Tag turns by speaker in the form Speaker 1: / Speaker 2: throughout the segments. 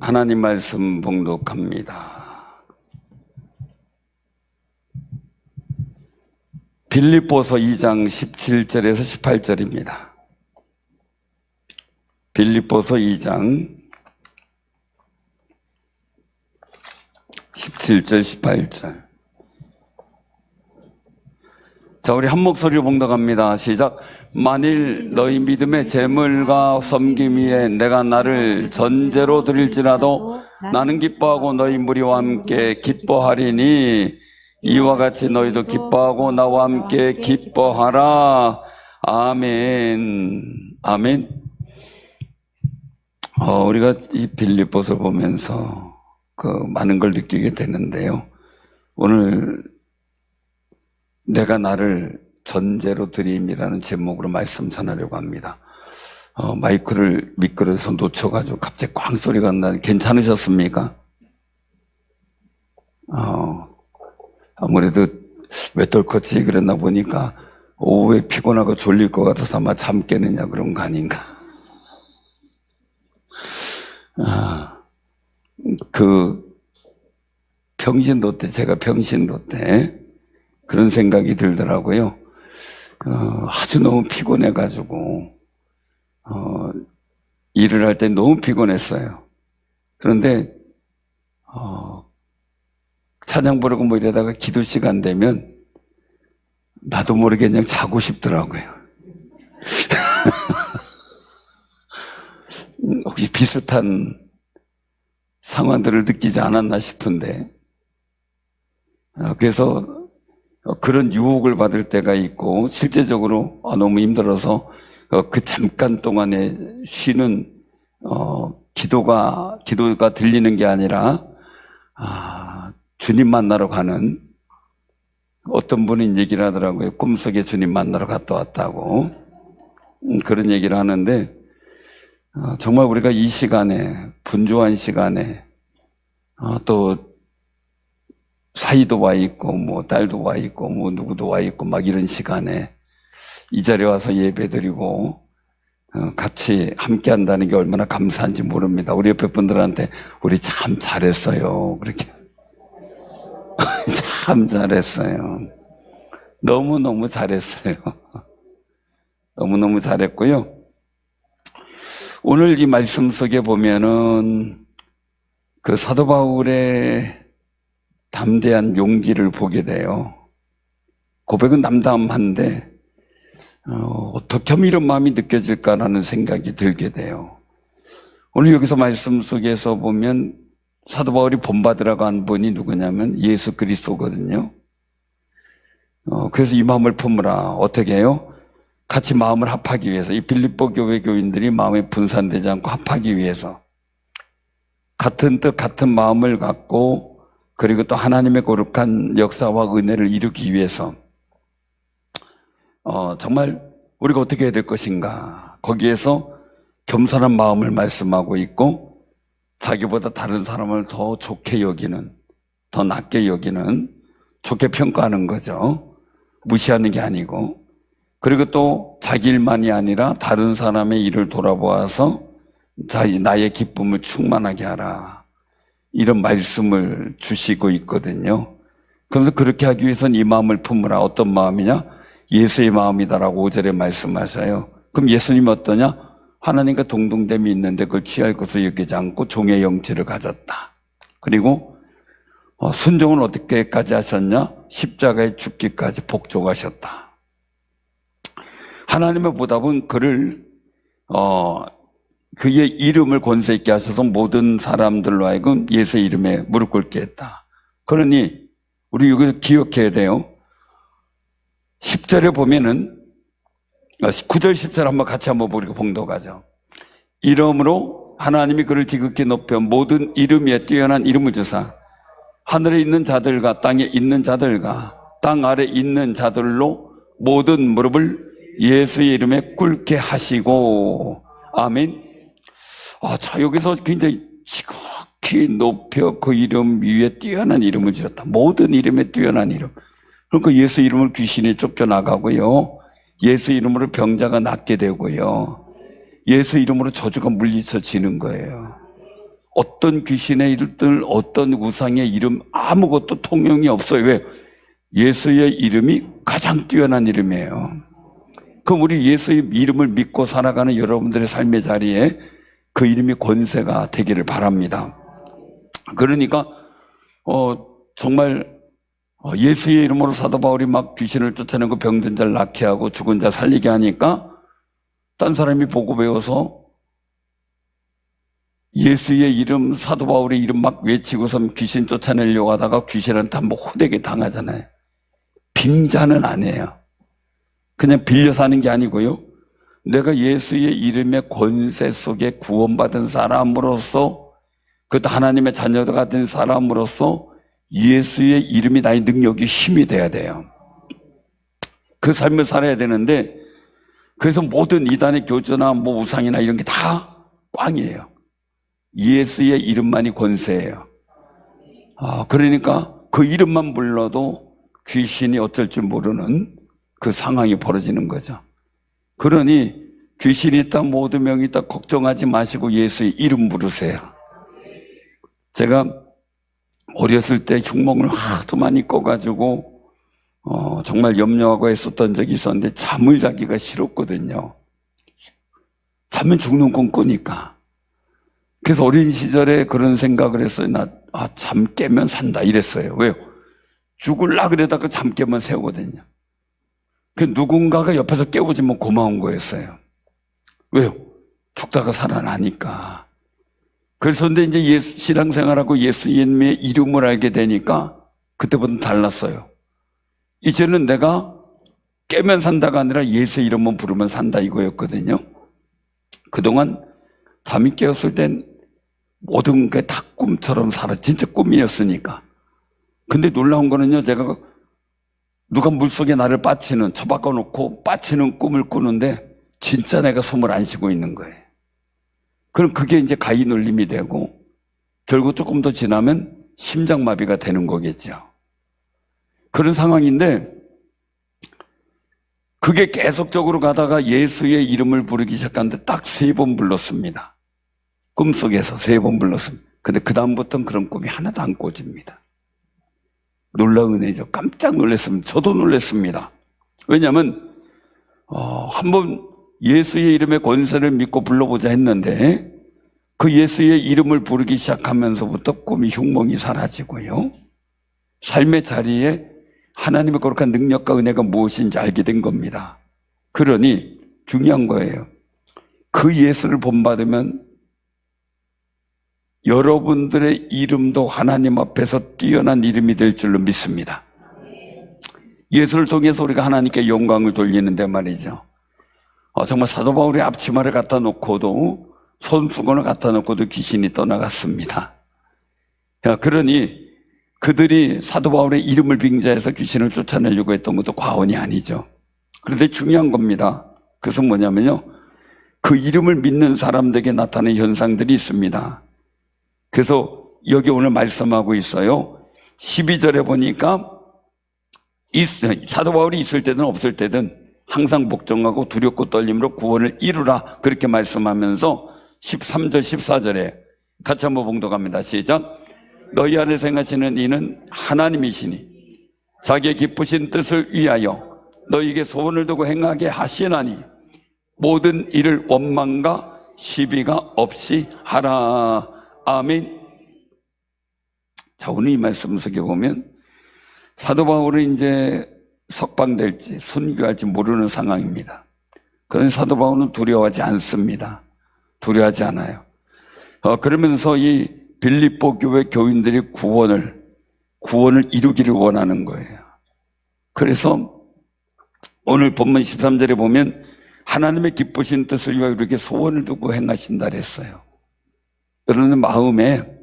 Speaker 1: 하나님 말씀 봉독합니다. 빌립보서 2장 17절에서 18절입니다. 빌립보서 2장 17절 18절. 자, 우리 한 목소리로 봉독합니다. 시작. 만일 너희 믿음의 재물과 섬김 위에 내가 나를 전제로 드릴지라도 나는 기뻐하고 너희 무리와 함께 기뻐하리니 이와 같이 너희도 기뻐하고 나와 함께 기뻐하라. 아멘. 아멘. 우리가 이 빌립보서를 보면서 많은 걸 느끼게 되는데요. 오늘 내가 나를 전제로 드림이라는 제목으로 말씀 전하려고 합니다. 마이크를 미끄러져서 놓쳐가지고 갑자기 꽝 소리가 나는데 괜찮으셨습니까? 아무래도 왜 떨컸지 그랬나 보니까 오후에 피곤하고 졸릴 것 같아서 아마 잠 깨느냐 그런 거 아닌가. 병신도 때, 제가 병신도 때 그런 생각이 들더라고요. 아주 너무 피곤해가지고, 일을 할 때 너무 피곤했어요. 그런데, 찬양 부르고 뭐 이러다가 기도 시간 되면 나도 모르게 그냥 자고 싶더라고요. 혹시 비슷한 상황들을 느끼지 않았나 싶은데, 그래서 그런 유혹을 받을 때가 있고, 실제적으로 너무 힘들어서 그 잠깐 동안에 쉬는 기도가 들리는 게 아니라 주님 만나러 가는, 어떤 분이 얘기를 하더라고요. 꿈속에 주님 만나러 갔다 왔다고 그런 얘기를 하는데, 정말 우리가 이 시간에, 분주한 시간에 또 사이도 와 있고 뭐 딸도 와 있고 뭐 누구도 와 있고 막 이런 시간에 이 자리에 와서 예배드리고 같이 함께 한다는 게 얼마나 감사한지 모릅니다. 우리 옆에 분들한테 우리 참 잘했어요 그렇게 참 잘했어요. 너무너무 잘했어요. 너무너무 잘했고요. 오늘 이 말씀 속에 보면은 그 사도 바울의 담대한 용기를 보게 돼요. 고백은 담담한데 어떻게 하면 이런 마음이 느껴질까라는 생각이 들게 돼요. 오늘 여기서 말씀 속에서 보면 사도 바울이 본받으라고 한 분이 누구냐면 예수 그리스도거든요. 그래서 이 마음을 품으라. 어떻게 해요? 같이 마음을 합하기 위해서, 이 빌립보 교회 교인들이 마음이 분산되지 않고 합하기 위해서 같은 뜻 같은 마음을 갖고, 그리고 또 하나님의 거룩한 역사와 은혜를 이루기 위해서 정말 우리가 어떻게 해야 될 것인가, 거기에서 겸손한 마음을 말씀하고 있고, 자기보다 다른 사람을 더 좋게 여기는, 더 낮게 여기는, 좋게 평가하는 거죠. 무시하는 게 아니고, 그리고 또 자기 일만이 아니라 다른 사람의 일을 돌아보아서 나의 기쁨을 충만하게 하라, 이런 말씀을 주시고 있거든요. 그러면서 그렇게 하기 위해서는 이 마음을 품으라. 어떤 마음이냐? 예수의 마음이다라고 5절에 말씀하셔요. 그럼 예수님이 어떠냐? 하나님과 동등됨이 있는데 그걸 취할 것을 여기지 않고 종의 영체를 가졌다. 그리고 순종은 어떻게까지 하셨냐? 십자가에 죽기까지 복종하셨다. 하나님의 보답은 그를 그의 이름을 권세 있게 하셔서 모든 사람들로 하여금 예수의 이름에 무릎 꿇게 했다. 그러니 우리 여기서 기억해야 돼요. 10절에 보면은 9절 10절 한번 같이 한번 보고 봉독하죠. 이름으로 하나님이 그를 지극히 높여 모든 이름 위에 뛰어난 이름을 주사 하늘에 있는 자들과 땅에 있는 자들과 땅 아래 있는 자들로 모든 무릎을 예수의 이름에 꿇게 하시고. 아멘. 자, 여기서 굉장히 지극히 높여 그 이름 위에 뛰어난 이름을 주셨다. 모든 이름에 뛰어난 이름. 그러니까 예수 이름으로 귀신이 쫓겨나가고요, 예수 이름으로 병자가 낫게 되고요, 예수 이름으로 저주가 물리쳐지는 거예요. 어떤 귀신의 이름들, 어떤 우상의 이름 아무것도 통용이 없어요. 왜? 예수의 이름이 가장 뛰어난 이름이에요. 그럼 우리 예수의 이름을 믿고 살아가는 여러분들의 삶의 자리에 그 이름이 권세가 되기를 바랍니다. 그러니까 정말 예수의 이름으로 사도 바울이 막 귀신을 쫓아내고 병든 자를 낫게 하고 죽은 자 살리게 하니까 딴 사람이 보고 배워서 예수의 이름, 사도 바울의 이름 막 외치고서 귀신 쫓아내려고 하다가 귀신한테 한번 호되게 당하잖아요. 빙자는 아니에요. 그냥 빌려 사는 게 아니고요. 내가 예수의 이름의 권세 속에 구원받은 사람으로서, 그것도 하나님의 자녀가 된 사람으로서 예수의 이름이 나의 능력이 힘이 돼야 돼요. 그 삶을 살아야 되는데, 그래서 모든 이단의 교주나 뭐 우상이나 이런 게 다 꽝이에요. 예수의 이름만이 권세예요. 그러니까 그 이름만 불러도 귀신이 어쩔 줄 모르는 그 상황이 벌어지는 거죠. 그러니 귀신이 있다, 모든 병이 있다 걱정하지 마시고 예수의 이름 부르세요. 제가 어렸을 때 흉몽을 하도 많이 꿔가지고 정말 염려하고 했었던 적이 있었는데 잠을 자기가 싫었거든요. 자면 죽는 꿈 꾸니까. 그래서 어린 시절에 그런 생각을 했어요. 잠 깨면 산다 이랬어요. 왜요? 죽을라 그러다가 잠 깨면 새우거든요. 그 누군가가 옆에서 깨워주면 고마운 거였어요. 왜요? 죽다가 살아나니까. 그래서 근데 이제 신앙생활하고 예수님의 이름을 알게 되니까 그때부터는 달랐어요. 이제는 내가 깨면 산다가 아니라 예수의 이름만 부르면 산다 이거였거든요. 그동안 잠이 깨었을 땐 모든 게 다 꿈처럼 살아. 진짜 꿈이었으니까. 근데 놀라운 거는요, 제가 누가 물속에 나를 빠치는, 처박아 놓고 빠치는 꿈을 꾸는데 진짜 내가 숨을 안 쉬고 있는 거예요. 그럼 그게 이제 가위 눌림이 되고 결국 조금 더 지나면 심장마비가 되는 거겠죠. 그런 상황인데 그게 계속적으로 가다가 예수의 이름을 부르기 시작하는데 딱 3번 불렀습니다. 꿈속에서 3번 불렀습니다. 근데 그 다음부터는 그런 꿈이 하나도 안 꿔집니다. 놀라운 은혜죠. 깜짝 놀랐습니다. 저도 놀랐습니다. 왜냐하면 한번 예수의 이름의 권세를 믿고 불러보자 했는데 그 예수의 이름을 부르기 시작하면서부터 꿈이 흉몽이 사라지고요. 삶의 자리에 하나님의 거룩한 능력과 은혜가 무엇인지 알게 된 겁니다. 그러니 중요한 거예요. 그 예수를 본받으면 여러분들의 이름도 하나님 앞에서 뛰어난 이름이 될 줄로 믿습니다. 예수를 통해서 우리가 하나님께 영광을 돌리는데 말이죠. 정말 사도 바울의 앞치마를 갖다 놓고도 손수건을 갖다 놓고도 귀신이 떠나갔습니다. 그러니 그들이 사도 바울의 이름을 빙자해서 귀신을 쫓아내려고 했던 것도 과언이 아니죠. 그런데 중요한 겁니다. 그것은 뭐냐면요, 그 이름을 믿는 사람들에게 나타나는 현상들이 있습니다. 그래서 여기 오늘 말씀하고 있어요. 12절에 보니까 사도 바울이 있을 때든 없을 때든 항상 복종하고 두렵고 떨림으로 구원을 이루라 그렇게 말씀하면서 13절 14절에 같이 한번 봉독합니다. 시작. 너희 안에 행하시는 이는 하나님이시니 자기의 기쁘신 뜻을 위하여 너희에게 소원을 두고 행하게 하시나니 모든 일을 원망과 시비가 없이 하라. 아멘. 자, 오늘 이 말씀 속에 보면 사도 바울은 이제 석방될지 순교할지 모르는 상황입니다. 그런데 사도 바울은 두려워하지 않습니다. 두려워하지 않아요. 그러면서 이 빌립보 교회 교인들이 구원을 이루기를 원하는 거예요. 그래서 오늘 본문 13절에 보면 하나님의 기쁘신 뜻을 위하여 이렇게 소원을 두고 행하신다 그랬어요. 여러분의 마음에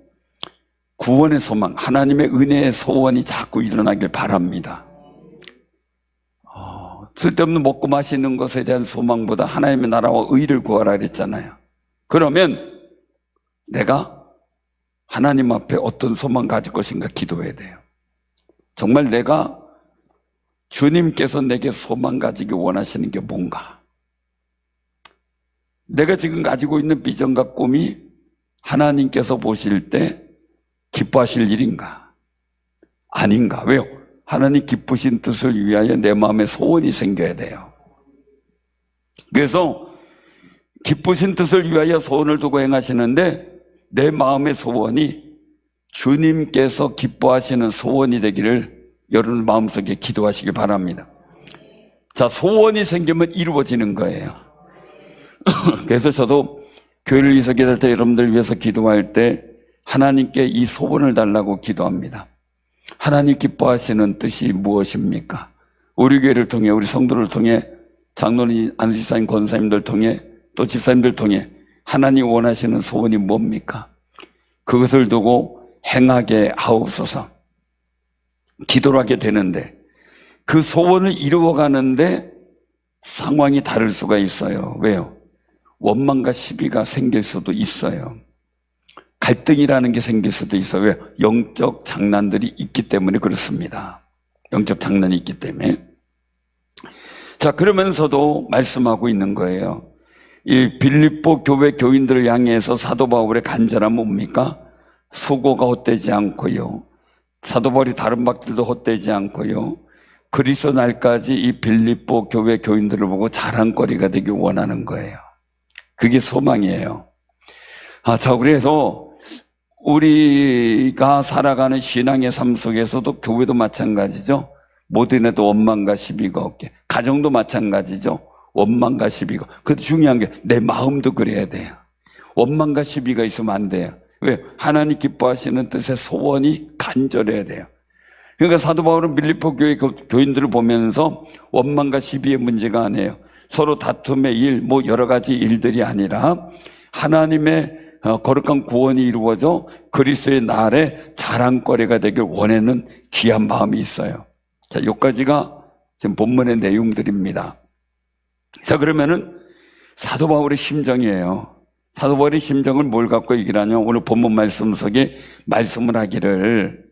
Speaker 1: 구원의 소망, 하나님의 은혜의 소원이 자꾸 일어나길 바랍니다. 쓸데없는 먹고 마시는 것에 대한 소망보다 하나님의 나라와 의를 구하라 그랬잖아요. 그러면 내가 하나님 앞에 어떤 소망 가질 것인가 기도해야 돼요. 정말 내가 주님께서 내게 소망 가지기 원하시는 게 뭔가? 내가 지금 가지고 있는 비전과 꿈이 하나님께서 보실 때 기뻐하실 일인가? 아닌가? 왜요? 하나님 기쁘신 뜻을 위하여 내 마음에 소원이 생겨야 돼요. 그래서 기쁘신 뜻을 위하여 소원을 두고 행하시는데 내 마음의 소원이 주님께서 기뻐하시는 소원이 되기를 여러분 마음속에 기도하시길 바랍니다. 자, 소원이 생기면 이루어지는 거예요. 그래서 저도 교회를 위해서 기도할 때, 여러분들 위해서 기도할 때 하나님께 이 소원을 달라고 기도합니다. 하나님 기뻐하시는 뜻이 무엇입니까? 우리 교회를 통해, 우리 성도를 통해, 장로님, 안수집사님, 권사님들 통해, 또 집사님들 통해 하나님 원하시는 소원이 뭡니까? 그것을 두고 행하게 하옵소서. 기도를 하게 되는데 그 소원을 이루어가는데 상황이 다를 수가 있어요. 왜요? 원망과 시비가 생길 수도 있어요. 갈등이라는 게 생길 수도 있어요. 왜? 영적 장난들이 있기 때문에 그렇습니다. 영적 장난이 있기 때문에. 자, 그러면서도 말씀하고 있는 거예요. 이 빌립보 교회 교인들을 향해서 사도 바울의 간절함은 뭡니까? 수고가 헛되지 않고요. 사도 바울이 다른 박들도 헛되지 않고요. 그리스도 날까지 이 빌립보 교회 교인들을 보고 자랑거리가 되길 원하는 거예요. 그게 소망이에요. 자, 그래서 우리가 살아가는 신앙의 삶 속에서도 교회도 마찬가지죠. 모든 애도 원망과 시비가 없게. 가정도 마찬가지죠. 원망과 시비가. 그것도 중요한 게 내 마음도 그래야 돼요. 원망과 시비가 있으면 안 돼요. 왜? 하나님 기뻐하시는 뜻의 소원이 간절해야 돼요. 그러니까 사도 바울은 빌립보 교회 교인들을 보면서 원망과 시비의 문제가 아니에요. 서로 다툼의 일, 여러 가지 일들이 아니라 하나님의 거룩한 구원이 이루어져 그리스도의 날에 자랑거리가 되길 원하는 귀한 마음이 있어요. 자, 여기까지가 지금 본문의 내용들입니다. 자, 그러면은 사도 바울의 심정이에요. 사도 바울의 심정을 뭘 갖고 얘기를 하냐? 오늘 본문 말씀 속에 말씀을 하기를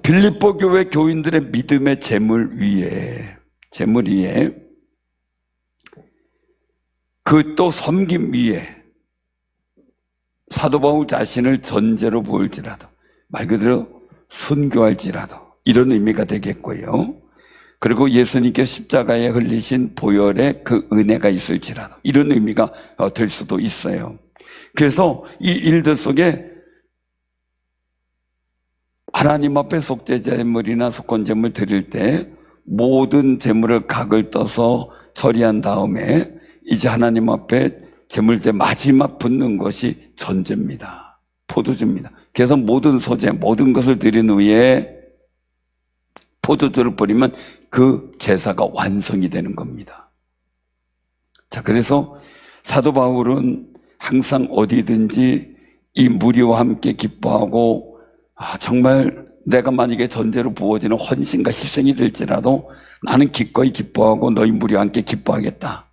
Speaker 1: 빌립보 교회 교인들의 믿음의 재물 위에 그 또 섬김 위에 사도 바울 자신을 전제로 보일지라도, 말 그대로 순교할지라도 이런 의미가 되겠고요. 그리고 예수님께 십자가에 흘리신 보혈의 그 은혜가 있을지라도 이런 의미가 될 수도 있어요. 그래서 이 일들 속에 하나님 앞에 속죄제물이나 속건제물 드릴 때 모든 제물을 각을 떠서 처리한 다음에 이제 하나님 앞에 제물대 마지막 붓는 것이 전제입니다. 포도주입니다. 그래서 모든 소재, 모든 것을 드린 후에 포도주를 뿌리면 그 제사가 완성이 되는 겁니다. 자, 그래서 사도 바울은 항상 어디든지 이 무리와 함께 기뻐하고, 정말 내가 만약에 전제로 부어지는 헌신과 희생이 될지라도 나는 기꺼이 기뻐하고 너희 무리와 함께 기뻐하겠다.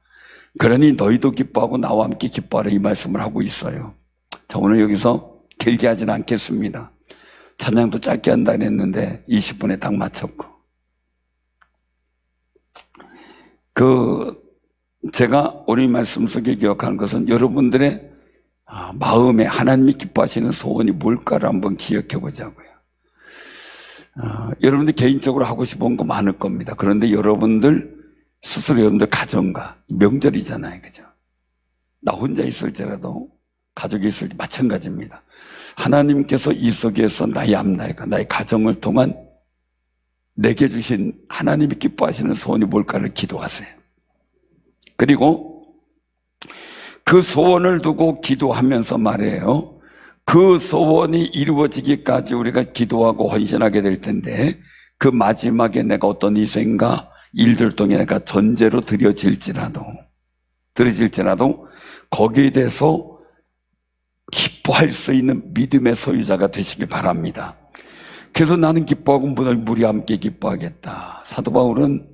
Speaker 1: 그러니 너희도 기뻐하고 나와 함께 기뻐하라, 이 말씀을 하고 있어요. 자, 오늘 여기서 길게 하지는 않겠습니다. 찬양도 짧게 한다 그랬는데 20분에 딱 맞췄고. 제가 오늘 말씀 속에 기억하는 것은 여러분들의 마음에 하나님이 기뻐하시는 소원이 뭘까를 한번 기억해 보자고요. 여러분들 개인적으로 하고 싶은 거 많을 겁니다. 그런데 여러분들 스스로 여러분들 가정과 명절이잖아요. 그죠? 나 혼자 있을지라도 가족이 있을지 마찬가지입니다. 하나님께서 이 속에서 나의 앞날과 나의 가정을 통한 내게 주신 하나님이 기뻐하시는 소원이 뭘까를 기도하세요. 그리고 그 소원을 두고 기도하면서 말해요. 그 소원이 이루어지기까지 우리가 기도하고 헌신하게 될 텐데 그 마지막에 내가 어떤 희생과 일들 통해 내가 전제로 드려질지라도 거기에 대해서 기뻐할 수 있는 믿음의 소유자가 되시길 바랍니다. 그래서 나는 기뻐하고 무리와 함께 기뻐하겠다. 사도 바울은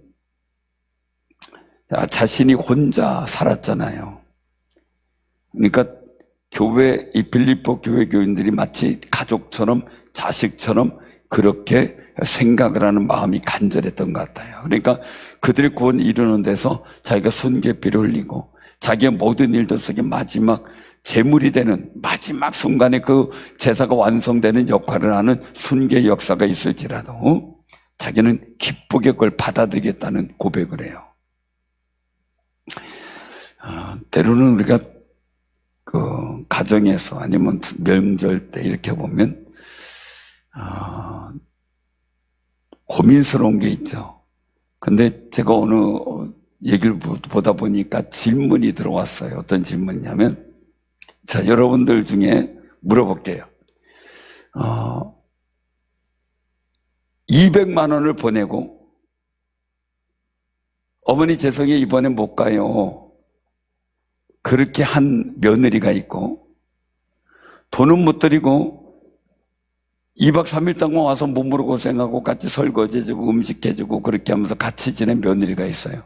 Speaker 1: 자신이 혼자 살았잖아요. 그러니까 이 빌립보 교회 교인들이 마치 가족처럼 자식처럼 그렇게 생각을 하는 마음이 간절했던 것 같아요. 그러니까 그들의 구원을 이루는 데서 자기가 순교의 피를 흘리고 자기의 모든 일들 속에 마지막 제물이 되는 마지막 순간에 그 제사가 완성되는 역할을 하는 순교의 역사가 있을지라도 자기는 기쁘게 그걸 받아들이겠다는 고백을 해요. 때로는 우리가 그 가정에서 아니면 명절 때 이렇게 보면 고민스러운 게 있죠. 근데 제가 어느 얘기를 보다 보니까 질문이 들어왔어요. 어떤 질문이냐면, 자, 여러분들 중에 물어볼게요. 200만 원을 보내고 어머니 죄송해요 이번에 못 가요. 그렇게 한 며느리가 있고, 돈은 못 드리고 2박 3일 동안 와서 몸으로 고생하고 같이 설거지해주고 음식해주고 그렇게 하면서 같이 지낸 며느리가 있어요.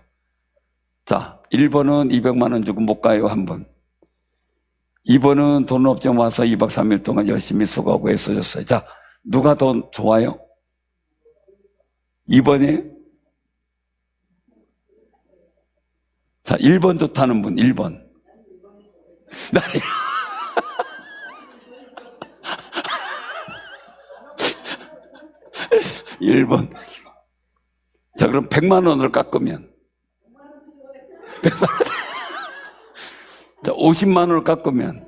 Speaker 1: 자, 1번은 200만 원 주고 못 가요 한 번. 2번은 돈 없지만 와서 2박 3일 동안 열심히 수고하고 애써줬어요. 자, 누가 더 좋아요? 2번이? 자, 1번 좋다는 분, 1번. 1번. 자, 그럼 100만 원을 깎으면 100만 원. 자, 50만 원을 깎으면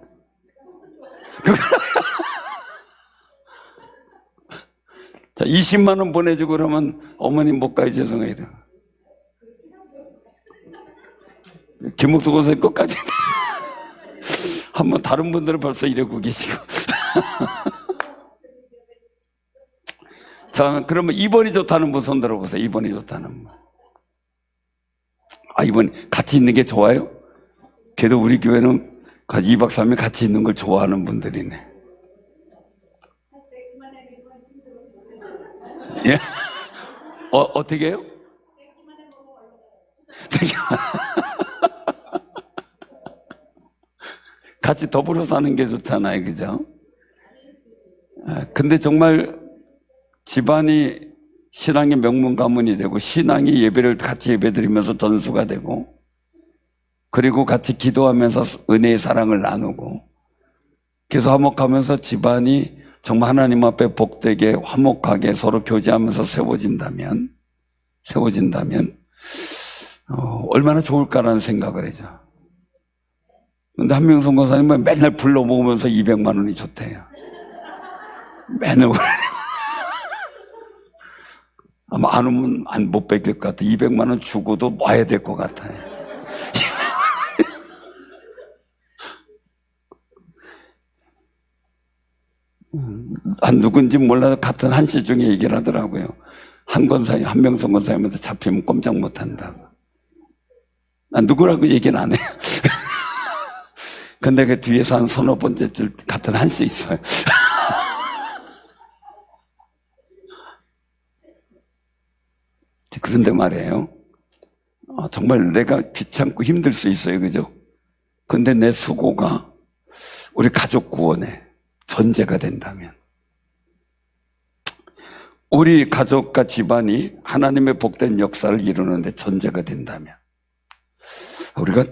Speaker 1: 자, 20만 원 보내주고 그러면 어머님 못 가요 죄송해요. 김옥도 권사님 끝까지 한번 다른 분들은 벌써 이러고 계시고 자, 그러면 2번이 좋다는 분 손 들어보세요. 2번이 좋다는 분. 2번 같이 있는 게 좋아요? 그래도 우리 교회는 2박 3일 같이 있는 걸 좋아하는 분들이네. 예? 어떻게 해요? 같이 더불어 사는 게 좋잖아요. 그죠? 근데 정말 집안이 신앙의 명문 가문이 되고 신앙의 예배를 같이 예배드리면서 전수가 되고 그리고 같이 기도하면서 은혜의 사랑을 나누고 그래서 화목하면서 집안이 정말 하나님 앞에 복되게 화목하게 서로 교제하면서 세워진다면 얼마나 좋을까라는 생각을 하죠. 근데 한명성 권사님은 맨날 불러 모으면서 200만 원이 좋대요. 맨날 아마 안 오면 못 뺏길 것 같아. 200만 원 주고도 와야 될 것 같아요. 누군지 몰라도 같은 한씨 중에 얘기를 하더라고요. 한명성 권사님한테 잡히면 꼼짝 못 한다고. 난 누구라고 얘기는 안 해요. 근데 그 뒤에서 한 서너 번째 줄 같은 한씨 있어요. 그런데 말이에요. 정말 내가 귀찮고 힘들 수 있어요. 그죠? 근데 내 수고가 우리 가족 구원에 전제가 된다면, 우리 가족과 집안이 하나님의 복된 역사를 이루는데 전제가 된다면, 우리가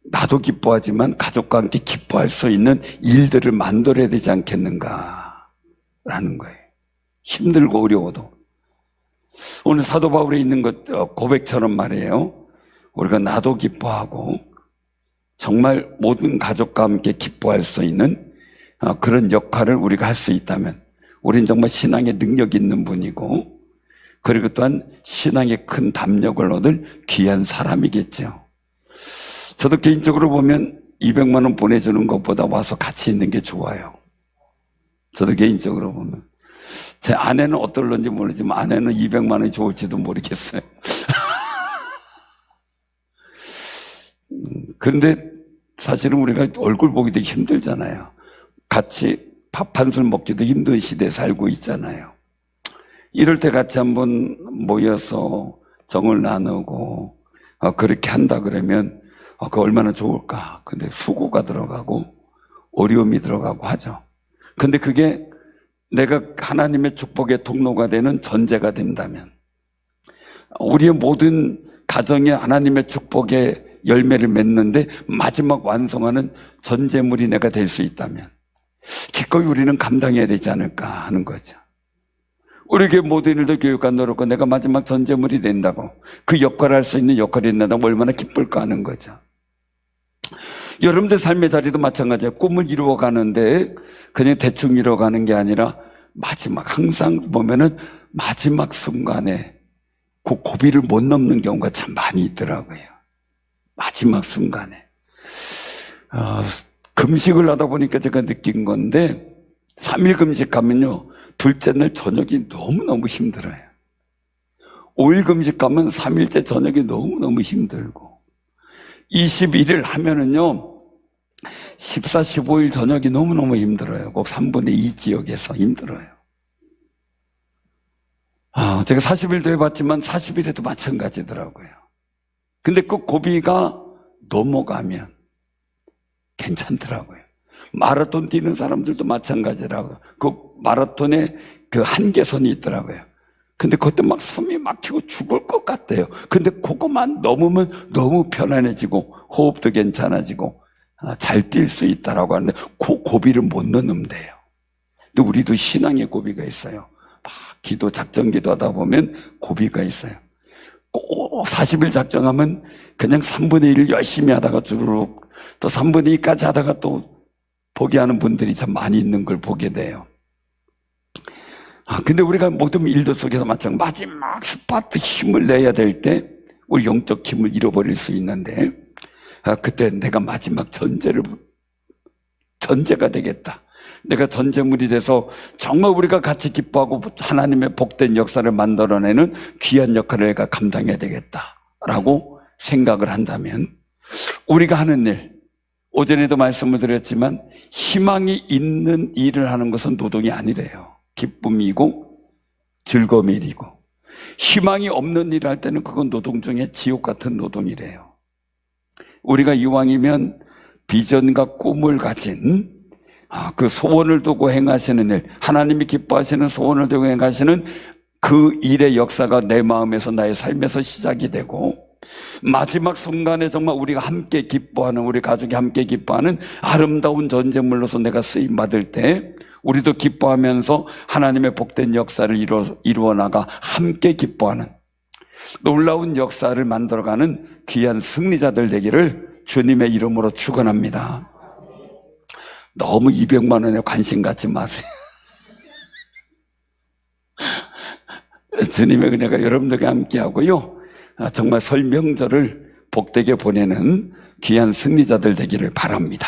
Speaker 1: 나도 기뻐하지만 가족과 함께 기뻐할 수 있는 일들을 만들어야 되지 않겠는가 라는 거예요. 힘들고 어려워도. 오늘 사도 바울에 있는 것 고백처럼 말이에요. 우리가 나도 기뻐하고 정말 모든 가족과 함께 기뻐할 수 있는 그런 역할을 우리가 할 수 있다면 우린 정말 신앙의 능력이 있는 분이고, 그리고 또한 신앙의 큰 담력을 얻을 귀한 사람이겠죠. 저도 개인적으로 보면 200만 원 보내주는 것보다 와서 같이 있는 게 좋아요. 저도 개인적으로 보면. 제 아내는 어떨런지 모르지만 아내는 200만 원이 좋을지도 모르겠어요. 그런데 사실은 우리가 얼굴 보기도 힘들잖아요. 같이 밥 한 술 먹기도 힘든 시대에 살고 있잖아요. 이럴 때 같이 한번 모여서 정을 나누고 그렇게 한다 그러면 그 얼마나 좋을까. 근데 수고가 들어가고 어려움이 들어가고 하죠. 근데 그게 내가 하나님의 축복의 통로가 되는 전제가 된다면, 우리의 모든 가정에 하나님의 축복의 열매를 맺는데 마지막 완성하는 전제물이 내가 될 수 있다면 기꺼이 우리는 감당해야 되지 않을까 하는 거죠. 우리 교회 모든 일도 교육과 노력과 내가 마지막 전제물이 된다고, 그 역할을 할 수 있는 역할이 된다고 얼마나 기쁠까 하는 거죠. 여러분들 삶의 자리도 마찬가지예요. 꿈을 이루어가는데 그냥 대충 이루어가는 게 아니라 마지막, 항상 보면은 마지막 순간에 그 고비를 못 넘는 경우가 참 많이 있더라고요. 마지막 순간에. 금식을 하다 보니까 제가 느낀 건데 3일 금식하면요, 둘째 날 저녁이 너무너무 힘들어요. 5일 금식하면 3일째 저녁이 너무너무 힘들고 21일 하면은요 14, 15일 저녁이 너무너무 힘들어요. 꼭 3분의 2 지역에서 힘들어요. 제가 40일도 해봤지만 40일에도 마찬가지더라고요. 근데 그 고비가 넘어가면 괜찮더라고요. 마라톤 뛰는 사람들도 마찬가지라고. 그 마라톤에 그 한계선이 있더라고요. 근데 그때 막 숨이 막히고 죽을 것 같대요. 근데 그것만 넘으면 너무 편안해지고 호흡도 괜찮아지고 잘 뛸 수 있다라고 하는데 그 고비를 못 넘는데요. 근데 우리도 신앙의 고비가 있어요. 막 기도, 작전 기도하다 보면 고비가 있어요. 꼭 40일 작정하면 그냥 3분의 1을 열심히 하다가 주르륵 또 3분의 2까지 하다가 또 포기하는 분들이 참 많이 있는 걸 보게 돼요. 근데 우리가 모든 일도 속에서 마지막 스파트 힘을 내야 될 때 우리 영적 힘을 잃어버릴 수 있는데 그때 내가 마지막 전제가 되겠다. 내가 전제물이 돼서 정말 우리가 같이 기뻐하고 하나님의 복된 역사를 만들어내는 귀한 역할을 내가 감당해야 되겠다라고 생각을 한다면 우리가 하는 일, 오전에도 말씀을 드렸지만 희망이 있는 일을 하는 것은 노동이 아니래요. 기쁨이고 즐거움의 일이고, 희망이 없는 일을 할 때는 그건 노동 중에 지옥 같은 노동이래요. 우리가 이왕이면 비전과 꿈을 가진 그 소원을 두고 행하시는 일, 하나님이 기뻐하시는 소원을 두고 행하시는 그 일의 역사가 내 마음에서 나의 삶에서 시작이 되고 마지막 순간에 정말 우리가 함께 기뻐하는, 우리 가족이 함께 기뻐하는 아름다운 전제물로서 내가 쓰임받을 때 우리도 기뻐하면서 하나님의 복된 역사를 이루어 나가 함께 기뻐하는 놀라운 역사를 만들어가는 귀한 승리자들 되기를 주님의 이름으로 축원합니다. 너무 200만 원에 관심 갖지 마세요. 주님의 은혜가 여러분들과 함께 하고요, 정말 설 명절을 복되게 보내는 귀한 승리자들 되기를 바랍니다.